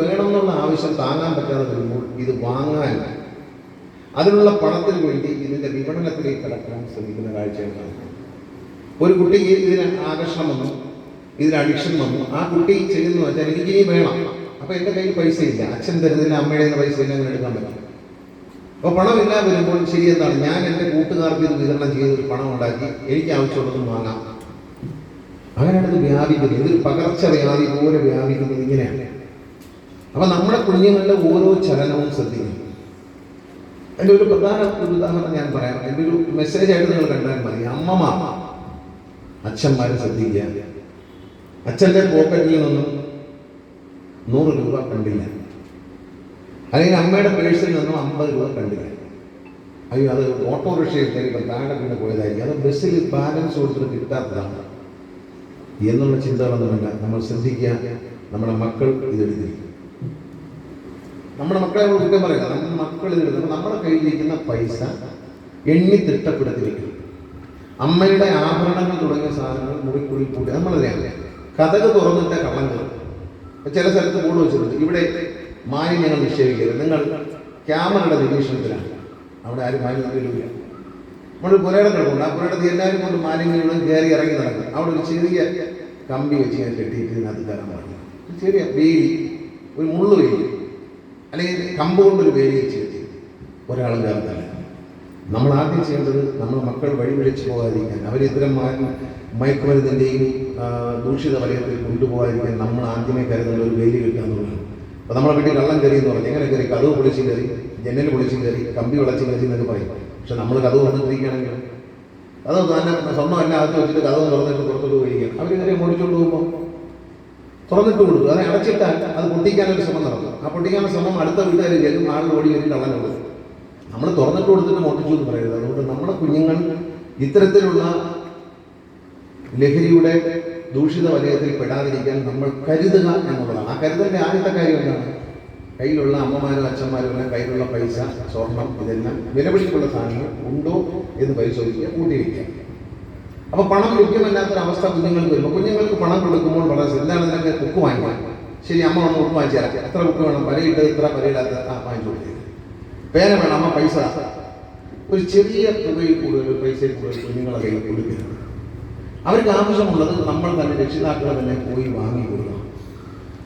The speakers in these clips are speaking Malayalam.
വേണമെന്നുള്ള ആവശ്യം താങ്ങാൻ പറ്റാതെ വരുമ്പോൾ ഇത് വാങ്ങാൻ അതിനുള്ള പണത്തിന് വേണ്ടി ഇതിൻ്റെ വിപണനത്തിലേക്ക് കടക്കാൻ ശ്രമിക്കുന്ന കാഴ്ചകളാണ്. ഒരു കുട്ടിക്ക് ഇതിന് ആകർഷണം വന്നു, ഇതിന് അഡിക്ഷൻ വന്നു, ആ കുട്ടി ചെയ്യുന്നു വെച്ചാൽ എനിക്ക് ഇനി വേണം. അപ്പോൾ എൻ്റെ കയ്യിൽ പൈസ ഇല്ല, അച്ഛൻ തരുന്നില്ല, അമ്മയുടെ പൈസ ഇല്ല, അങ്ങനെ എടുക്കാൻ പറ്റും. അപ്പോൾ പണമില്ലാതെ വരുമ്പോൾ ശരി എന്താണ്, ഞാൻ എൻ്റെ കൂട്ടുകാർക്ക് ഇത് വിതരണം ചെയ്തൊരു പണം ഉണ്ടാക്കി എനിക്ക് ആവശ്യമുള്ളതും വാങ്ങാം. അങ്ങനെയാണ് ഇത് വ്യാപിക്കുന്നത്. ഇതൊരു പകർച്ചവ്യാധി പോലെ വ്യാപിക്കുന്നത് ഇങ്ങനെയാണ്. അപ്പം നമ്മുടെ കുഞ്ഞുങ്ങളുടെ ഓരോ ചലനവും ശ്രദ്ധിക്കണം. എൻ്റെ ഒരു പ്രധാന ഉദാഹരണം ഞാൻ പറയാം. എൻ്റെ ഒരു മെസ്സേജായിട്ട് നിങ്ങൾ കണ്ടാൽ മതി. അമ്മമാർ അച്ഛന്മാരെ ശ്രദ്ധിക്കുക. അച്ഛൻ്റെ പോക്കറ്റിൽ നിന്നും 100 രൂപ കണ്ടില്ല, അല്ലെങ്കിൽ അമ്മയുടെ പേഴ്സിൽ നിന്നും 50 രൂപ കണ്ടില്ല. അയ്യോ, അത് ഓട്ടോറിക്ഷയിൽ ഇപ്പം താഴെ വീണ് പോയതായിരിക്കും, അത് ബസ്സിൽ ബാലൻസ് കൊടുത്തിട്ട് കിട്ടാത്തതാണ് എന്നുള്ള ചിന്തകളൊന്നും വേണ്ട. നമ്മൾ ശ്രദ്ധിക്കുക, നമ്മുടെ മക്കൾ ഇതെടുത്തിരിക്കും. നമ്മുടെ മക്കളെ നമ്മൾ കുറ്റം പറയുക, നമ്മുടെ മക്കൾ ഇതെടുക്കുമ്പോൾ നമ്മുടെ കയ്യിലിരിക്കുന്ന പൈസ എണ്ണി തിട്ടപ്പെടുത്തിയിരിക്കും. അമ്മയുടെ ആഭരണങ്ങൾ തുടങ്ങിയ സാധനങ്ങൾ മുറിക്കുള്ളിൽ കൂടി നമ്മളറിയാം. കഥക് തുറന്നിട്ട കള്ളങ്ങൾ ചില സ്ഥലത്ത് ബോർഡ് വെച്ചിട്ടുണ്ട്, ഇവിടെ മാലിന്യങ്ങൾ നിക്ഷേപിക്കരുത്. നിങ്ങൾ ക്യാമറയുടെ നിരീക്ഷണത്തിലാണ്, അവിടെ ആരും മാലിന്യം വരില്ല. നമ്മൾ പുരയുടെ കിടക്കുന്നുണ്ട്, ആ പുരയുടെ എല്ലാവരും കൊണ്ട് മാലിന്യങ്ങളും കയറി ഇറങ്ങി നടക്കും. അവിടെ ഒരു ചെറിയ കമ്പി വെച്ച് ഞാൻ കെട്ടിയിട്ട് ഇതിനകത്ത് കയറാൻ പറഞ്ഞു. ചെറിയ വേലി, ഒരു മുള്ളു വേലി അല്ലെങ്കിൽ കമ്പ് കൊണ്ടൊരു വേലി വെച്ച് കെട്ടി ഒരാളും കയറുന്നില്ല. നമ്മൾ ആദ്യം ചെയ്യേണ്ടത് നമ്മുടെ മക്കൾ വഴി വിളിച്ചു പോകാതിരിക്കാൻ, അവരിത്തരം മയക്കുമരുന്നിൻ്റെയും ദൂഷിത വലയത്തിൽ കൊണ്ടുപോകാതിരിക്കാൻ നമ്മൾ ആദ്യമേ കരുതുന്ന ഒരു വേലി കിട്ടുക എന്നുള്ളതാണ്. അപ്പോൾ നമ്മളെ വീട്ടിൽ കള്ളം കയറി എന്ന് പറഞ്ഞാൽ എങ്ങനെ കയറി, കതവ് പൊളിച്ചും കയറി, ജനൽ പൊളിച്ചും കയറി, കമ്പി വിളച്ചും കയറി എന്നൊക്കെ പറയും. പക്ഷെ നമ്മൾ കതവ് വന്നിട്ടിരിക്കുകയാണെങ്കിൽ അത് തന്നെ സ്വർണ്ണം എല്ലാം അകത്ത് വെച്ചിട്ട് കതവ് തുറന്നിട്ട് പുറത്തോട്ട് പോയിരിക്കുകയാണ്. അവർ കയറി മുടിച്ചുകൊണ്ട് പോകുമ്പോൾ തുറന്നിട്ട് കൊടുക്കും. അത് അടച്ചിട്ടാൽ അത് പൊട്ടിക്കാനൊരു ശ്രമം നടക്കും. ആ പൊട്ടിക്കാനുള്ള ശ്രമം അടുത്ത വീട്ടുകാർ ചെല്ലും, ആൾ ഓടി വരും, കള്ളനുള്ളത്. നമ്മൾ തുറന്നിട്ട് കൊടുത്തിട്ട് മോട്ടിച്ചു എന്ന് പറയരുത്. അതുകൊണ്ട് നമ്മുടെ കുഞ്ഞുങ്ങൾ ഇത്തരത്തിലുള്ള ലഹരിയുടെ ദൂഷിത വലയത്തിൽ പെടാതിരിക്കാൻ നമ്മൾ കരുതുക എന്നുള്ളതാണ്. ആ കരുതലിൻ്റെ ആദ്യത്തെ കാര്യം എന്താണ്? കയ്യിലുള്ള അമ്മമാരും അച്ഛന്മാരും എല്ലാം കയ്യിലുള്ള പൈസ, സ്വർണം, ഇതെല്ലാം വിലപിടിപ്പുള്ള സാധനങ്ങൾ ഉണ്ടോ എന്ന് പരിശോധിക്കുക, കൂട്ടിവയ്ക്കുക. അപ്പോൾ പണം ലഭ്യമല്ലാത്തൊരവസ്ഥ കുഞ്ഞുങ്ങൾക്ക് വരുമ്പോൾ കുഞ്ഞുങ്ങൾക്ക് പണം കൊടുക്കുമ്പോൾ വളരെ എന്താണ് ഇതിനൊക്കെ ബുക്ക് വാങ്ങിക്കാൻ. ശരി, അമ്മ ഒന്ന് ബുക്ക് വാങ്ങിച്ചു തരാം, എത്ര ബുക്ക് വേണം, പരയിട്ടത് ഇത്ര, പരയിടാത്ത വാങ്ങിച്ചു കൊടുത്തത്. പേന വേണം, അമ്മ പൈസ. ഒരു ചെറിയ തുകയിൽ കൂടുതൽ, പൈസയിൽ കൂടുതൽ കുഞ്ഞുങ്ങളെ കയ്യിൽ കൊടുക്കുന്നത്. അവർക്ക് ആവശ്യമുള്ളത് നമ്മൾ തന്നെ രക്ഷിതാക്കളെ തന്നെ പോയി വാങ്ങി കൊടുക്കണം.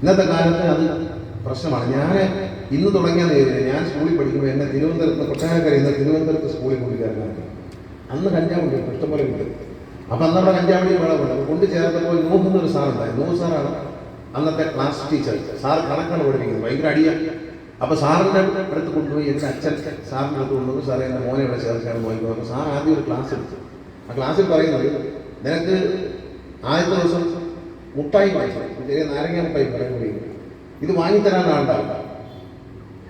ഇന്നത്തെ കാലത്ത് അത് പ്രശ്നമാണ്. ഞാൻ ഇന്ന് തുടങ്ങിയ നേരിൽ ഞാൻ സ്കൂളിൽ പഠിക്കുമ്പോൾ എന്നെ തിരുവനന്തപുരത്ത് കൊട്ടാരക്കരയിൽ നിന്ന് തിരുവനന്തപുരത്ത് സ്കൂളിൽ കൊണ്ടുചേർക്കാറുണ്ട്. അന്ന് കഞ്ചാവുണ്ട്, ഇഷ്ടംപോലെ കിട്ടും. അപ്പം അന്നവിടെ കഞ്ചാവടി വേളമുണ്ട്. കൊണ്ട് ചേർത്തപ്പോൾ നൂഹ് എന്നൊരു സാറുണ്ടായി. നൂഹ് സാറാണ് അന്നത്തെ ക്ലാസ് ടീച്ചർ. സാർ കണക്കാണ് പഠിപ്പിക്കുന്നത്, ഭയങ്കര അടിയാണ്. അപ്പോൾ സാറിൻ്റെ അടുത്ത് കൊണ്ടുപോയി എൻ്റെ അച്ഛൻ സാറിൻ്റെ അടുത്ത് കൊണ്ടുപോയി, സാറേ എൻ്റെ മോനെ ഇവിടെ ചേർക്കാണ് നോക്കിയത്. അപ്പോൾ സാർ ആദ്യം ഒരു ക്ലാസ് എടുത്തു. ആ ക്ലാസ്സിൽ പറയുന്നത്, നിനക്ക് ആദ്യത്തെ ദിവസം മുട്ടായി വാങ്ങിച്ചു, ചെറിയ നാരങ്ങ മുട്ടായി പറയുന്നത്, ഇത് വാങ്ങിത്തരാനാണ്ടാവും.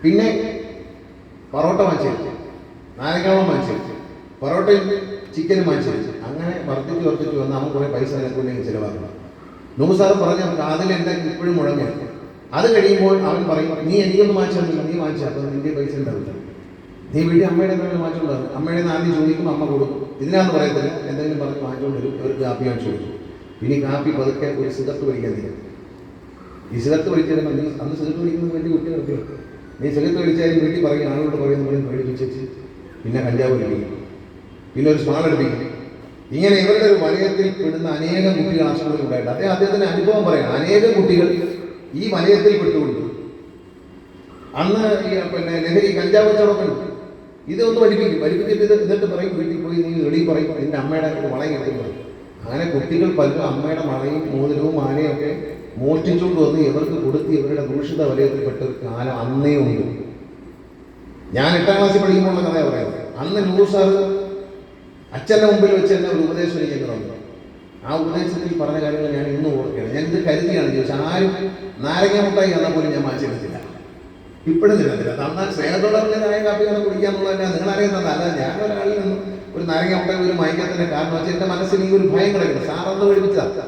പിന്നെ പൊറോട്ട വാങ്ങിച്ചു, നാരങ്ങാവളം വാങ്ങിച്ചു, പൊറോട്ടയും ചിക്കനും വാങ്ങിച്ചു. അങ്ങനെ വർദ്ധിച്ച് വന്ന് അവൻ കുറേ പൈസ നിനക്കുണ്ടെങ്കിൽ ചിലവാക്കണം. നൂഹ് സാറ് പറഞ്ഞ അതിലെൻ്റെ ഇപ്പോഴും മുഴങ്ങും. അത് കഴിയുമ്പോൾ അവൻ പറയും, നീ എനിക്കൊന്നും വാങ്ങിച്ചു തന്നില്ല, നീ വാങ്ങിച്ചു, അപ്പോൾ നിൻ്റെ പൈസ ഉണ്ടാവില്ല. നീ വീട്ടിൽ അമ്മയുടെ എന്തെങ്കിലും വാങ്ങിച്ചുകൊണ്ടാകും. അമ്മയുടെ ആദ്യം ചോദിക്കും, അമ്മ കൊടുക്കും. ഇതിനാന്ന് പറയത്തില്ല, എന്തെങ്കിലും പറഞ്ഞ് വാങ്ങിച്ചുകൊണ്ട് വരും. അവർക്ക് കാപ്പി വാങ്ങിച്ചു കൊടുക്കും. പിന്നെ കാപ്പി പതുക്കെ ഒരു സിഗരറ്റ് വലിക്കാൻ തരും. ഈ സിഗരറ്റ് വലിച്ചു തരുമ്പോൾ നീ അന്ന് സിഗരറ്റ് വലിക്കുന്നത് വേണ്ടി കുട്ടി നിർത്തിയോ, നീ സിഗരറ്റ് വലിച്ചാലും വീട്ടിൽ പറയും, ആളുകളോട് പറയുന്ന പോലെ പേടിപ്പിച്ചു. പിന്നെ കഞ്ചാവ് വലിപ്പിക്കും, പിന്നെ ഒരു സ്മാൾ എടുപ്പിക്കും. ഇങ്ങനെ ഇവരുടെ ഒരു വലയത്തിൽ പെടുന്ന അനേകം കുട്ടികൾ ആ സ്കൂളിൽ ഉണ്ടായിട്ട് അദ്ദേഹത്തിന് അനുഭവം പറയണം. അനേകം കുട്ടികൾ ഈ വലയത്തിൽ പെട്ടുകൊണ്ട് അന്ന് പിന്നെ ലഹരി കഞ്ചാവ് വെച്ചോടൊക്കെ ഇതൊന്ന് വലിപ്പിച്ചിട്ട് എന്നിട്ട് പറയും, വീട്ടിൽ പോയി നീ എളി പറയും, നിന്റെ അമ്മയുടെ ഒരു വളയും എടുത്തു പറയും. അങ്ങനെ കുട്ടികൾ പലരും അമ്മയുടെ വളയും മോതിരവും മാലയും ഒക്കെ മോഷ്ടിച്ചുകൊണ്ട് വന്ന് ഇവർക്ക് കൊടുത്ത് ഇവരുടെ ദൂഷിത വലയത്തിൽപ്പെട്ട ഒരു കാലം അന്നേ ഉണ്ട്. ഞാൻ 8ാം ക്ലാസ്സിൽ പഠിക്കുമ്പോഴുള്ള കഥയാണ് പറയുന്നത്. അന്ന് നൂഹ് സാറ് അച്ഛൻ്റെ മുമ്പിൽ വെച്ച് തന്നെ ഒരു ഉപദേശം എനിക്ക് തന്നു. ആ ഉപദേശത്തിൽ പറഞ്ഞ കാര്യങ്ങൾ ഞാൻ ഇന്നും ഓർക്കുകയാണ്. ഞാനിത് കരുതിയാണ് ചോദിച്ചാൽ ആരും നാരങ്ങ മുട്ടായി തന്നാൽ പോലും ഞാൻ മാറ്റിയെടുത്തില്ല, ഇപ്പോഴും തരുന്നില്ല. തന്നാൽ സ്നേഹത്തോടെ നാരങ്ങ കാപ്പി തന്നെ കുടിക്കാന്നുള്ളത് നിങ്ങളറിയാൻ തന്നെ. അല്ല, ഞാൻ ഒരാളിൽ നിന്നും ഒരു നാരങ്ങ മുട്ടായി ഒരു മയക്കത്തിൻ്റെ കാരണം വെച്ചാൽ എൻ്റെ മനസ്സിൽ ഈ ഒരു ഭയം കിടക്കുന്നത്. സാറന്ന് പഠിപ്പിച്ചതാ.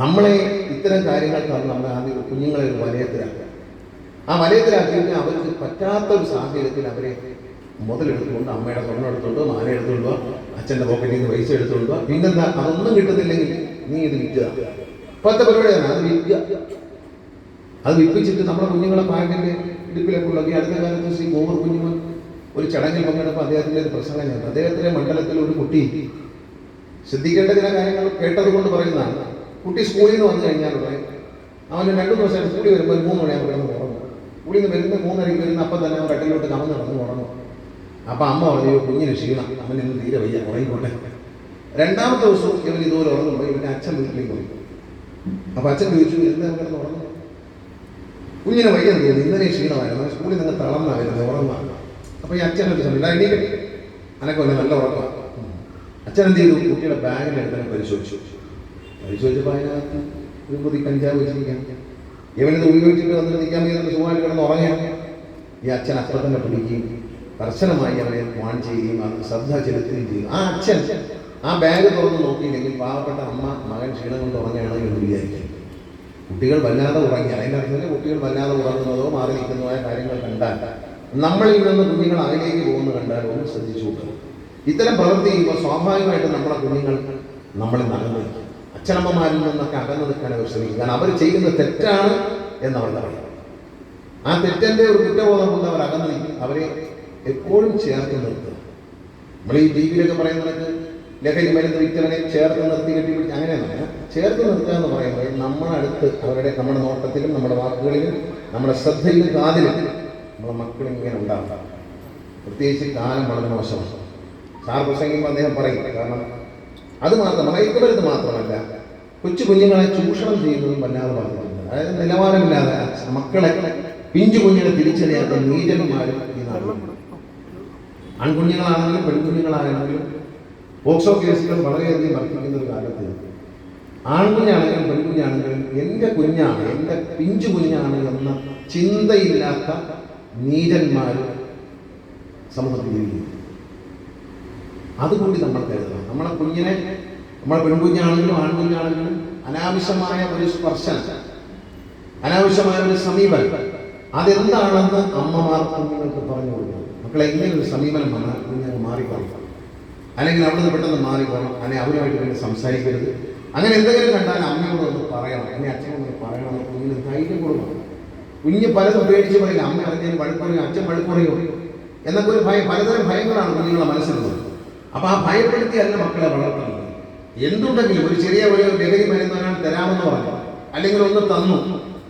നമ്മളെ ഇത്തരം കാര്യങ്ങൾക്കാണ് നമ്മൾ ആദ്യം കുഞ്ഞുങ്ങളെ ഒരു വലയത്തിലാക്കുക. ആ വലയത്തിലാക്കിയിട്ട് അവർക്ക് പറ്റാത്തൊരു സാഹചര്യത്തിൽ അവരെ മുതലെടുത്തുകൊണ്ട് അമ്മയുടെ സ്വർണ്ണം എടുത്തുകൊണ്ടോ മാല എടുത്തുകൊണ്ടോ അച്ഛൻ്റെ പോക്കറ്റിൽ നിന്ന് പൈസ എടുത്തുകൊണ്ടോ പിന്നെന്താ അതൊന്നും കിട്ടുന്നില്ലെങ്കിൽ നീ ഇത് വിൽക്കുക. ഇപ്പോഴത്തെ പരിപാടിയാണ്, അത് വിൽക്കുക. അത് വിൽപ്പിച്ചിട്ട് നമ്മുടെ കുഞ്ഞുങ്ങളെ ബാങ്കിൻ്റെ ഇടുപ്പിലൊക്കെ ഉള്ളി. അടുത്ത കാലത്ത് ശ്രീ ഗോവർ കുഞ്ഞുങ്ങൾ ഒരു ചടങ്ങിൽ പങ്കെടുപ്പോൾ അദ്ദേഹത്തിൻ്റെ ഒരു പ്രസംഗം ഞാൻ അദ്ദേഹത്തിൻ്റെ മണ്ഡലത്തിൽ ഒരു കുട്ടി ശ്രദ്ധിക്കേണ്ട ചില കാര്യങ്ങൾ കേട്ടത് കൊണ്ട് പറയുന്നതാണ്. കുട്ടി സ്കൂളിൽ നിന്ന് വന്നു കഴിഞ്ഞാൽ അവന് 2 ദിവസമായിട്ട് സ്കൂളിൽ വരുമ്പോൾ 3 മണിയാകുമ്പോൾ കിടന്ന് ഉറങ്ങും. സ്കൂളിൽ നിന്ന് വരുന്ന 3:30 വരുന്ന അപ്പം തന്നെ അവൻ കട്ടിലോട്ട് കമന്ന് കിടന്ന് ഉറങ്ങും. അപ്പം അമ്മ പറഞ്ഞു കുഞ്ഞിന് ക്ഷീണം, അവൻ ഇന്ന് തീരെ വയ്യ, ഉറങ്ങിക്കോട്ടെ. 2ാമത്തെ ദിവസവും ഇവൻ ഇതുപോലെ ഉറങ്ങുമ്പോൾ ഇവൻ്റെ അച്ഛൻ വീട്ടിലേക്ക് പോയി. അപ്പം അച്ഛൻ ചോദിച്ചു എന്താ കിടന്ന് ഉറങ്ങും? കുഞ്ഞിനെ വയ്യെന്ന് തോന്നി, ഇന്നലെ ക്ഷീണമായിരുന്നു, സ്കൂളിൽ നിന്ന് തളർന്നായിരുന്നു, ഉറങ്ങുക. അപ്പോൾ ഈ അച്ഛനൊക്കെ സമയം എനിക്ക് അനക്കെ നല്ല ഉറക്കമാണ്. അച്ഛൻ എന്ത് ചെയ്തു? കുട്ടിയുടെ ബാഗിൻ്റെ അടുത്ത് പരിശോധിച്ചപ്പോൾ അതിനകത്ത് ഒരു പൊതി കഞ്ചാവ് വെച്ചിരിക്കാൻ. ഇവനിത് ഉപയോഗിച്ചിട്ട് വന്നിട്ട് നിൽക്കാൻ വയ്യാതെ സുഖമായിട്ട് കിടന്ന് ഉറങ്ങാൻ. ഈ അച്ഛൻ അപ്പം തന്നെ പിടിക്കുകയും കർശനമായി അവനെ വാൺ ചെയ്യുകയും അത് ശ്രദ്ധ ചെലുത്തുകയും ചെയ്തു. ആ അച്ഛൻ ആ ബാഗ് തുറന്ന് നോക്കിയില്ലെങ്കിൽ പാവപ്പെട്ട അമ്മ മകൻ ക്ഷീണം കൊണ്ട് ഉറങ്ങുകയാണ് എന്ന് വിചാരിക്കും. കുട്ടികൾ വല്ലാതെ ഉറങ്ങി, അതിൻ്റെ അർത്ഥത്തിൽ കുട്ടികൾ വല്ലാതെ ഉറങ്ങുന്നതോ മാറി നിൽക്കുന്നതോ ആയ കാര്യങ്ങൾ കണ്ടാൽ നമ്മളിൽ നിന്ന് കുഞ്ഞുങ്ങൾ അതിലേക്ക് പോകുന്നത് കണ്ടാൽ ഒന്ന് ശ്രദ്ധിച്ചു കൂട്ടും. ഇത്തരം പ്രവൃത്തി ചെയ്യുമ്പോൾ സ്വാഭാവികമായിട്ടും നമ്മുടെ കുഞ്ഞുങ്ങൾ നമ്മളിൽ നിന്ന് അകന്നു നിൽക്കും. അച്ഛനമ്മമാരിൽ നിന്നൊക്കെ അകന്നു നിൽക്കാൻ അവർ ശ്രമിക്കും. കാരണം അവർ ചെയ്യുന്നത് തെറ്റാണ് എന്നവർ പറയും. ആ തെറ്റിൻ്റെ ഒരു കുറ്റബോധം കൊണ്ട് അവർ അകന്നു നിൽക്കും. അവരെ എപ്പോഴും ചേർത്ത് നിർത്തുക. നമ്മൾ ഈ ടി വിയിലൊക്കെ പറയുന്നത് ലഹരി മരുന്ന് വിറ്റവനെ ചേർത്ത് നിർത്തി കെട്ടിപ്പിടിച്ച് അങ്ങനെയൊന്നുമല്ല. ചേർത്ത് നിർത്തുക എന്ന് പറയുമ്പോൾ നമ്മളടുത്ത് അവരുടെ നമ്മുടെ നോട്ടത്തിലും നമ്മുടെ വാക്കുകളിലും നമ്മുടെ ശ്രദ്ധയിലും കാതിലും നമ്മുടെ മക്കളിങ്ങനെ ഉണ്ടാകുക. പ്രത്യേകിച്ച് കാലം വളരെ മോശമാണ്. സാർ പ്രസംഗിക്കുമ്പോൾ അദ്ദേഹം പറയും. കാരണം അത് മാത്രമല്ല, മയക്കുമരുന്ന് മാത്രമല്ല, കൊച്ചു കുഞ്ഞുങ്ങളെ ചൂഷണം ചെയ്യുന്നതും വല്ലാതെ പറഞ്ഞിട്ടുണ്ട്. അതായത് നിലവാരമില്ലാതെ മക്കളെ പിഞ്ചു കുഞ്ഞുങ്ങളെ തിരിച്ചറിയാത്ത നീചന്മാരും ഈ നാട്ടിലുണ്ട്. ആൺകുഞ്ഞുങ്ങളാണെങ്കിലും പെൺകുഞ്ഞുങ്ങളാണെങ്കിലും പോക്സോ കേസുകൾ വളരെയധികം വർദ്ധിക്കുന്ന ഒരു കാലത്ത് ആൺകുഞ്ഞാണെങ്കിലും പെൺകുഞ്ഞാണെങ്കിലും എൻ്റെ കുഞ്ഞാണ്, എൻ്റെ പിഞ്ചു കുഞ്ഞാണ് എന്ന ചിന്തയില്ലാത്ത നീചന്മാർ സമൂഹത്തിൽ ജീവിക്കുന്നു. അതുകൂടി നമ്മൾ കരുതണം. നമ്മളെ കുഞ്ഞിനെ, നമ്മളെ പെൺകുഞ്ഞാണെങ്കിലും ആൺകുഞ്ഞാണെങ്കിലും അനാവശ്യമായ ഒരു സ്പർശനം, അനാവശ്യമായ ഒരു സമീപനം, അതെന്താണെന്ന് അമ്മമാർ കുഞ്ഞുങ്ങൾക്ക് പറഞ്ഞു കൊടുക്കണം. മക്കളെ ഇങ്ങനെ ഒരു സമീപനം വന്നാൽ കുഞ്ഞുങ്ങൾ മാറിപ്പോകണം, അല്ലെങ്കിൽ അവിടെ നിന്ന് പെട്ടെന്ന് മാറിപ്പോകണം, അല്ലെങ്കിൽ അവരുമായിട്ട് പിന്നെ സംസാരിക്കരുത്. അങ്ങനെ എന്തെങ്കിലും കണ്ടാൽ അമ്മയോട് ഒന്ന് പറയണം, അല്ലെങ്കിൽ അച്ഛനോട് പറയണം. കുഞ്ഞിന് ധൈര്യം കൊടുക്കണം. കുഞ്ഞ് പലതും പേടിച്ച് പറയില്ല. അമ്മ അറിഞ്ഞാൽ വഴക്കുറയോ, അച്ഛൻ വഴക്കുറയോ എന്നൊക്കെ ഒരു ഭയം, പലതരം ഭയങ്ങളാണ് കുഞ്ഞുങ്ങളെ മനസ്സിലുള്ളത്. അപ്പോൾ ആ ഭയപ്പെടുത്തിയല്ല മക്കളെ വളർത്തുന്നത്. എന്തുണ്ടെങ്കിലും ഒരു ചെറിയ ഒരു ലഹരി മരുന്ന് ഒരാൾ തരാമെന്ന് പറഞ്ഞു, അല്ലെങ്കിൽ ഒന്ന് തന്നു,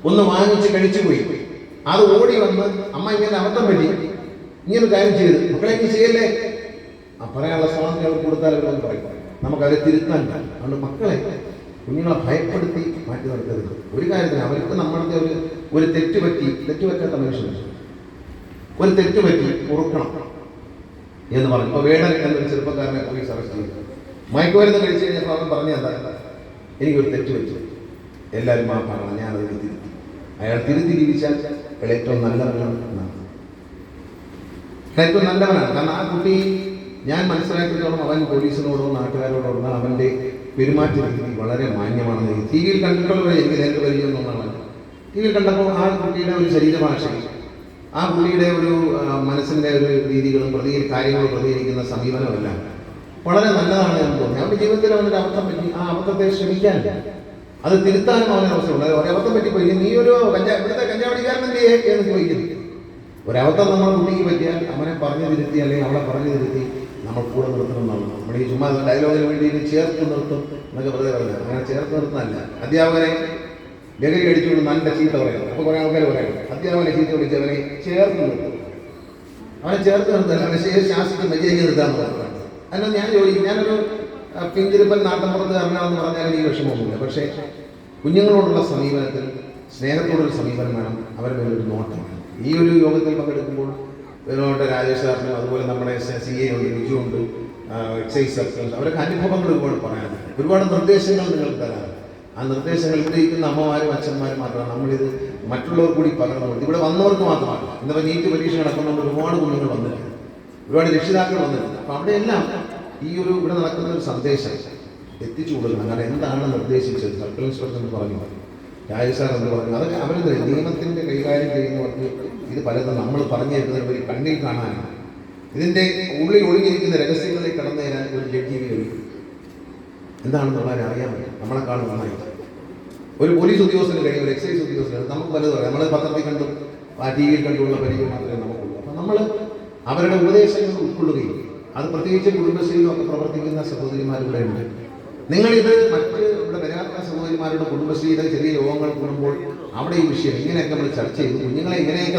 ഒന്ന് വാങ്ങിച്ച് കഴിച്ചു പോയി, അത് ഓടി വന്ന് അമ്മ ഇങ്ങനെ അബദ്ധം പറ്റി ഇങ്ങനെ കാര്യം ചെയ്ത് മക്കളെ ഇങ്ങനെ ചെയ്യല്ലേ പറയാനുള്ള സ്വാതന്ത്ര്യം അവർ കൊടുത്താൽ അവരൊന്നും പറയും. നമുക്കവരെ തിരുത്താൻ പറ്റും. അതുകൊണ്ട് മക്കളെ, കുഞ്ഞുങ്ങളെ ഭയപ്പെടുത്തി മാറ്റി നിർത്തരുത്. ഒരു കാര്യത്തിന് അവർക്ക് നമ്മളുടെ ഒരു തെറ്റുപറ്റാത്ത മനുഷ്യൻ ഒരു തെറ്റുപറ്റി പൊറുക്കണം എന്ന് പറഞ്ഞു. ഇപ്പോൾ വേടൻ എന്നൊരു ചെറുപ്പക്കാരനെ പോലീസ് അറസ്റ്റ് ചെയ്തു. മയക്കുമരുന്ന് കഴിച്ചു കഴിഞ്ഞപ്പോൾ അവൻ പറഞ്ഞു എന്താ, എനിക്കൊരു തെറ്റ് പറ്റി, എല്ലാവരും മാപ്പാണ്, ഞാനത് തിരുത്തി. അയാൾ തിരുത്തി ജീവിച്ചാൽ അയാൾ ഏറ്റവും നല്ലവനാണ് എന്നാണ്. ഏറ്റവും നല്ലവനാണ്. കാരണം ആ കുട്ടി, ഞാൻ മനസ്സിലാക്കിയതോളം അവൻ പോലീസിനോടോ നാട്ടുകാരോടോ അവൻ്റെ പെരുമാറ്റ രീതി വളരെ മാന്യമാണെന്ന് ടി വിയിൽ കണ്ടിട്ടുള്ളവരെ എനിക്ക് നേരിട്ട് പരിചയമൊന്നാണ്. ടി വിയിൽ കണ്ടപ്പോൾ ആ കുട്ടിയുടെ ഒരു ശരീരഭാഷ, ആ പുള്ളിയുടെ ഒരു മനസ്സിൻ്റെ ഒരു രീതികളും കാര്യങ്ങളും പ്രതികരിക്കുന്ന സമീപനമെല്ലാം വളരെ നല്ലതാണ് എന്ന് തോന്നി. അവൻ്റെ ജീവിതത്തിൽ അവനൊരു അബദ്ധം പറ്റി, ആ അബദ്ധത്തെ ശ്രമിക്കാനില്ല, അത് തിരുത്താനും അവനെ അവസരമുണ്ട്. ഒരബദ്ധം പറ്റിപ്പോയി, നീ ഒരു ഇവിടുത്തെ കഞ്ചാവടിക്കാരനല്ലേ എന്ന് ചോദിക്കുന്നു. ഒരബദ്ധം നമ്മൾ കുട്ടിക്ക് പറ്റിയാൽ അവനെ പറഞ്ഞു തിരുത്തി, അല്ലെങ്കിൽ അവളെ പറഞ്ഞു തിരുത്തി നമ്മൾ കൂടെ നിർത്തണമെന്നാണ്. നമ്മൾ ഈ ചുമ്മാ ഡയലോഗിന് വേണ്ടി ചേർത്ത് നിർത്തും എന്നൊക്കെ വെറുതെ പറഞ്ഞത്. അങ്ങനെ ചേർത്ത് നിർത്തുന്നതല്ല. അധ്യാപകനെ ലഹരി അടിച്ചുകൊണ്ട് നല്ല ചീത്ത പറയണം. അപ്പോൾ കുറേ ആൾക്കാർ പറയണം അധ്യാപകനെ ചീത്ത വിളിച്ച് അവനെ ചേർത്ത് നിർത്തും. അവനെ ചേർത്ത് നിർത്താൻ അവനെ ശാസിച്ച് മര്യാദയ്ക്ക് നിർത്താൻ പറയുന്നത്. അതിനൊന്നും ഞാൻ ചോദിക്കും, ഞാനൊരു പിഞ്ചിരിപ്പൻ നാട്ടമ്പുറത്ത് കാരനാണെന്ന് പറഞ്ഞാൽ എനിക്ക് വിഷമമൊന്നുമില്ല. പക്ഷേ കുഞ്ഞുങ്ങളോടുള്ള സമീപനത്തിൽ സ്നേഹത്തോടൊരു സമീപനം വേണം, അവരുടെ മേലൊരു നോട്ടം വേണം. ഈ ഒരു യോഗത്തിൽ പങ്കെടുക്കുമ്പോൾ ഇതിനോട്ട് രാജേഷ് സാറിനും അതുപോലെ നമ്മുടെ CA ഉണ്ട്, ബിജു ഉണ്ട്, എക്സൈസ് സർക്കിൾ, അവരൊക്കെ അനുഭവങ്ങൾ ഒരുപാട് പറയാനുണ്ട്, ഒരുപാട് നിർദ്ദേശങ്ങൾ നിങ്ങൾക്ക് തരാറുണ്ട്. ആ നിർദ്ദേശങ്ങൾ ഇവിടെ ഇരിക്കുന്ന അമ്മമാരും അച്ഛന്മാരും മാത്രമാണ്. നമ്മളിത് മറ്റുള്ളവർ കൂടി പകർന്നു കൊടുത്തു. ഇവിടെ വന്നവർക്ക് മാത്രമാണ്. ഇന്നിപ്പോൾ നീറ്റ് പരീക്ഷ നടക്കുന്നുണ്ട്, ഒരുപാട് കുഞ്ഞുങ്ങൾ വന്നിട്ടുണ്ട്, ഒരുപാട് രക്ഷിതാക്കൾ വന്നിട്ടുണ്ട്. അപ്പോൾ അവിടെയെല്ലാം ഈ ഇവിടെ നടക്കുന്ന ഒരു സന്ദേശം എത്തിച്ചു കൊടുക്കണം. കാരണം എന്താണ് നിർദ്ദേശിച്ചത്, സർക്കിൾ ഇൻസ്പെക്ടർ എന്ന് പറഞ്ഞു, രാജേഷ് സാർ എന്ന് പറഞ്ഞു, അതൊക്കെ അവരുടെ നിയമത്തിൻ്റെ കൈകാര്യം ചെയ്യുന്നവർക്ക് ഇത് പലതും നമ്മൾ പറഞ്ഞു തരുന്നതിന് ഒരു കണ്ണിൽ കാണാനാണ്. ഇതിൻ്റെ ഉള്ളിൽ ഒളിഞ്ഞിരിക്കുന്ന രഹസ്യങ്ങളിൽ കടന്നു തരാൻ ഒരു ജഡ്ജിക്ക് കഴിയും. എന്താണെന്നുള്ളവരെ അറിയാൻ പറ്റും നമ്മളെക്കാൾ നന്നായിട്ട്. ഒരു പോലീസ് ഉദ്യോഗസ്ഥന് കഴിയും, ഒരു എക്സൈസ് ഉദ്യോഗസ്ഥന്, നമുക്ക് പലതും പറയാം. നമ്മൾ പത്രത്തിൽ കണ്ടും ടി വിയിൽ കണ്ടുള്ള പരിചയം മാത്രമേ നമുക്കുള്ളൂ. അപ്പം നമ്മൾ അവരുടെ ഉപദേശങ്ങൾ ഉൾക്കൊള്ളുകയും, അത് പ്രത്യേകിച്ച് കുടുംബശ്രീയിലൊക്കെ പ്രവർത്തിക്കുന്ന സഹോദരിമാരിവിടെ ഉണ്ട്. നിങ്ങളിത് മറ്റ് ഇവിടെ വരാത്ത സഹോദരിമാരുടെ കുടുംബശ്രീയുടെ ചെറിയ യോഗങ്ങൾ കൂടുമ്പോൾ അവിടെ ഈ വിഷയം ഇങ്ങനെയൊക്കെ നമ്മൾ ചർച്ച ചെയ്തു, കുഞ്ഞുങ്ങളെ ഇങ്ങനെയൊക്കെ